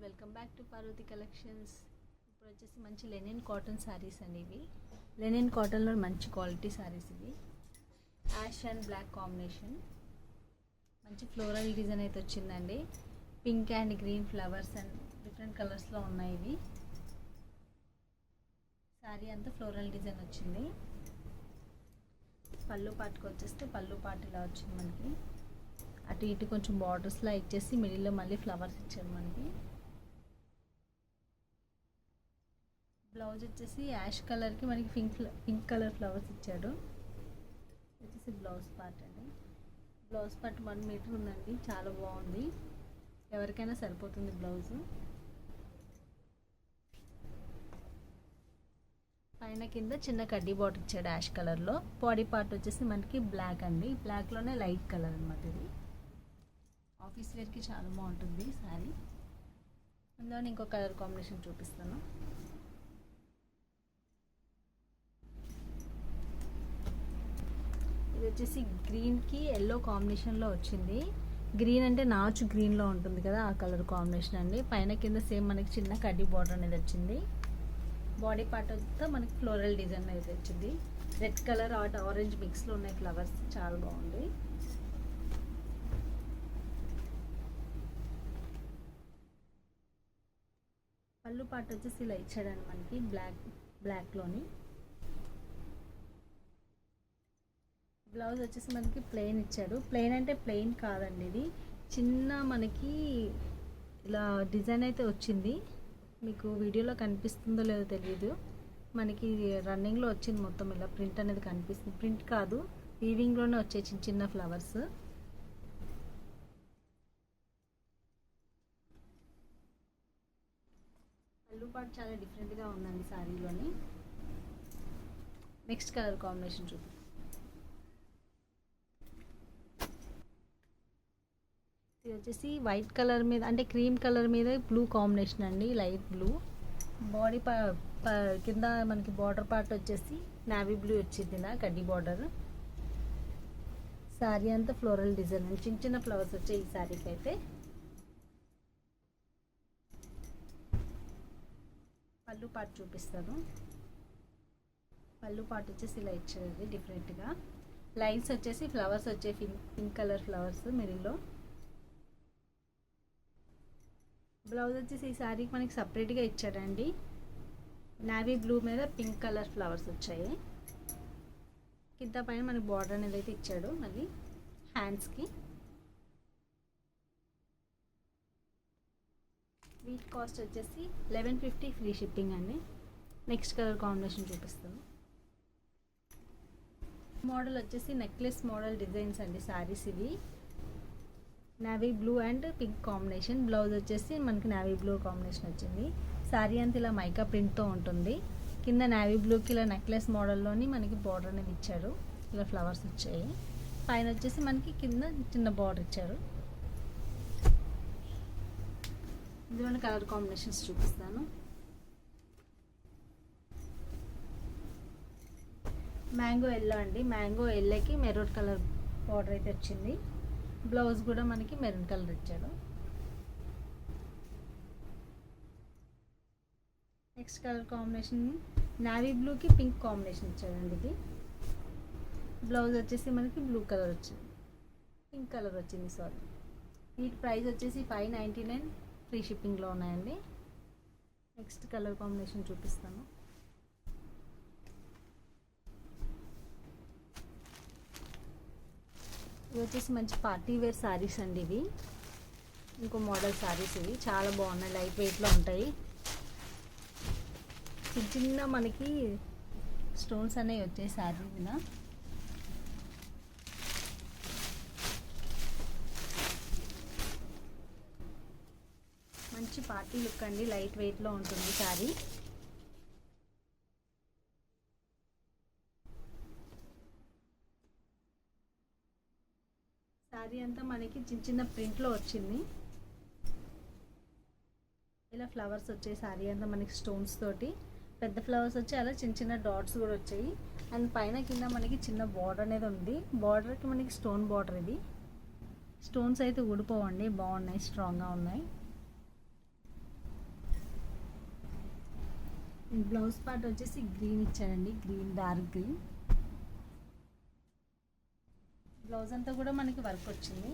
Welcome back to Parvathi collections. ఇప్పుడు వచ్చేసి మంచి లెనిన్ కాటన్ శారీస్ అండి. ఇవి లెనిన్ కాటన్లో మంచి క్వాలిటీ శారీస్. ఇవి యాష్ అండ్ బ్లాక్ కాంబినేషన్, మంచి ఫ్లోరల్ డిజైన్ అయితే వచ్చిందండి. Pink and green flowers and different కలర్స్లో ఉన్నాయి. ఇవి శారీ అంతా ఫ్లోరల్ డిజైన్ వచ్చింది. పళ్ళు పాటుకు వచ్చేస్తే పళ్ళు పాటు ఇలా వచ్చింది. మనకి అటు ఇటు కొంచెం బార్డర్స్లా ఇచ్చేసి మిడిల్లో మళ్ళీ ఫ్లవర్స్ ఇచ్చారు. మనకి బ్లౌజ్ వచ్చేసి యాష్ కలర్కి మనకి పింక్ కలర్ ఫ్లవర్స్ ఇచ్చాడు. వచ్చేసి బ్లౌజ్ పార్ట్ అండి. బ్లౌజ్ పార్ట్ 1 మీటర్ ఉందండి. చాలా బాగుంది, ఎవరికైనా సరిపోతుంది బ్లౌజ్. పైన కింద చిన్న కడ్డీ బాట్ ఇచ్చాడు యాష్ కలర్లో. బాడీ పార్ట్ వచ్చేసి మనకి బ్లాక్ అండి. బ్లాక్లోనే లైట్ కలర్ అనమాట. ఇది ఆఫీస్ వేర్కి చాలా బాగుంటుంది శారీ. అందులో ఇంకో కలర్ కాంబినేషన్ చూపిస్తాను. ఇది వచ్చేసి గ్రీన్కి ఎల్లో కాంబినేషన్లో వచ్చింది. గ్రీన్ అంటే నాచు గ్రీన్లో ఉంటుంది కదా, ఆ కలర్ కాంబినేషన్ అండి. పైన కింద సేమ్ మనకి చిన్న కడ్డీ బార్డర్ అనేది వచ్చింది. బాడీ పార్ట్ అంతా మనకి ఫ్లోరల్ డిజైన్ అయితే వచ్చింది. రెడ్ కలర్ ఆరెంజ్ మిక్స్లో ఉన్నాయి ఫ్లవర్స్, చాలా బాగుంది. పళ్ళు పార్ట్ వచ్చేసి ఇలా ఇచ్చాడండి మనకి బ్లాక్లోని. బ్లౌజ్ వచ్చేసి మనకి ప్లెయిన్ ఇచ్చాడు. ప్లెయిన్ అంటే ప్లెయిన్ కాదండి, ఇది చిన్న మనకి ఇలా డిజైన్ అయితే వచ్చింది. మీకు వీడియోలో కనిపిస్తుందో లేదో తెలియదు, మనకి రన్నింగ్లో వచ్చింది మొత్తం. ఇలా ప్రింట్ అనేది కనిపిస్తుంది. ప్రింట్ కాదు, వీవింగ్లోనే వచ్చే చిన్న చిన్న ఫ్లవర్స్. పళ్ళు పాటు చాలా డిఫరెంట్గా ఉందండి శారీలోని. నెక్స్ట్ కలర్ కాంబినేషన్ చూద్దాం. ఇది వచ్చేసి వైట్ కలర్ మీద అంటే క్రీమ్ కలర్ మీద బ్లూ కాంబినేషన్ అండి, లైట్ బ్లూ. బాడీ కింద మనకి బార్డర్ పార్ట్ వచ్చేసి నావీ బ్లూ వచ్చింది నా కడ్డీ బార్డర్. శారీ అంతా ఫ్లోరల్ డిజైన్, చిన్న చిన్న ఫ్లవర్స్ వచ్చాయి ఈ శారీకి అయితే. పళ్ళు పార్ట్ చూపిస్తాను. పళ్ళు పార్ట్ వచ్చేసి ఇలా ఇచ్చేది డిఫరెంట్గా. లైన్స్ వచ్చేసి ఫ్లవర్స్ వచ్చే పింక్ కలర్ ఫ్లవర్స్ మిడిల్లో. బ్లౌజ్ వచ్చేసి ఈ శారీకి మనకి సపరేట్గా ఇచ్చాడండి. నావీ బ్లూ మీద పింక్ కలర్ ఫ్లవర్స్ వచ్చాయి. కింద పైన మనకి బార్డర్ అనేది అయితే ఇచ్చాడు. మళ్ళీ హ్యాండ్స్కి వీట్ కాస్ట్ వచ్చేసి 1150 ఫ్రీ షిప్పింగ్ అండి. నెక్స్ట్ కలర్ కాంబినేషన్ చూపిస్తాను. మోడల్ వచ్చేసి నెక్లెస్ మోడల్ డిజైన్స్ అండి శారీస్ ఇవి. Navy blue and pink combination. Blouse వచ్చేసి మనకి నావీ బ్లూ కాంబినేషన్ వచ్చింది. శారీ అంతా ఇలా మైకా ప్రింట్తో ఉంటుంది. కింద నావీ బ్లూకి ఇలా నెక్లెస్ మోడల్లోని మనకి బార్డర్ అనేది ఇచ్చారు. ఇలా ఫ్లవర్స్ వచ్చాయి. పైన వచ్చేసి మనకి కింద చిన్న బార్డర్ ఇచ్చారు. ఇందులోని కలర్ కాంబినేషన్స్ చూపిస్తాను. మ్యాంగో ఎల్లో అండి. మ్యాంగో ఎల్లోకి మెరూన్ కలర్ బార్డర్ అయితే వచ్చింది. బ్లౌజ్ కూడా మనకి మెరూన్ కలర్ ఇచ్చాడు. నెక్స్ట్ కలర్ కాంబినేషన్ నావీ బ్లూకి పింక్ కాంబినేషన్ ఇచ్చాడండి. ఇది బ్లౌజ్ వచ్చేసి మనకి బ్లూ కలర్ వచ్చింది, పింక్ కలర్ వచ్చింది సారీ. వీటి ప్రైస్ వచ్చేసి 599 ఫ్రీ షిప్పింగ్లో ఉన్నాయండి. నెక్స్ట్ కలర్ కాంబినేషన్ చూపిస్తాను. ఇవి వచ్చేసి మంచి పార్టీ వేర్ శారీస్ అండి. ఇవి ఇంకో మోడల్ శారీస్. ఇవి చాలా బాగున్నాయి, లైట్ వెయిట్లో ఉంటాయి. చిన్న చిన్న మనకి స్టోన్స్ అనేవి వచ్చాయి శారీ మీద. మంచి పార్టీ లుక్ అండి, లైట్ వెయిట్లో ఉంటుంది శారీ. శారీ అంతా మనకి చిన్న చిన్న ప్రింట్లో వచ్చింది. ఇలా ఫ్లవర్స్ వచ్చాయి శారీ అంతా మనకి స్టోన్స్ తోటి. పెద్ద ఫ్లవర్స్ వచ్చి అలా చిన్న చిన్న డాట్స్ కూడా వచ్చాయి. అండ్ పైన కింద మనకి చిన్న బార్డర్ అనేది ఉంది. బార్డర్కి మనకి స్టోన్ బార్డర్. ఇది స్టోన్స్ అయితే ఊడిపోవండి, బాగున్నాయి, స్ట్రాంగ్గా ఉన్నాయి. బ్లౌజ్ పార్ట్ వచ్చేసి గ్రీన్ ఇచ్చాడండి, గ్రీన్ డార్క్ గ్రీన్. బ్లౌజ్ అంతా కూడా మనకి వర్క్ వచ్చింది.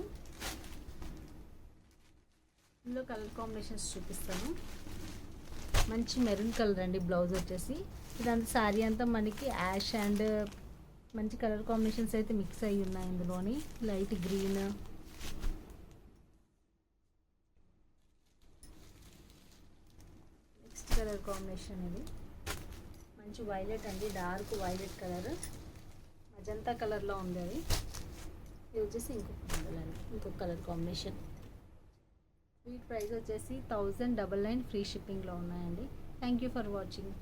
ఇందులో కలర్ కాంబినేషన్స్ చూపిస్తాను. మంచి మెరూన్ కలర్ అండి బ్లౌజ్ వచ్చేసి. ఇదంతా శారీ అంతా మనకి యాష్ అండ్ మంచి కలర్ కాంబినేషన్స్ అయితే మిక్స్ అయ్యి ఉన్నాయి. ఇందులోని light green, next colour combination ఇది మంచి వైలెట్ అండి, డార్క్ వైలెట్ కలర్, మజంతా కలర్లో ఉంది అది. ఇది వచ్చేసి ఇంకొక కలర్ కాంబినేషన్. వీటి ప్రైస్ వచ్చేసి 1099 ఫ్రీ షిప్పింగ్లో ఉన్నాయండి. Thank you for watching.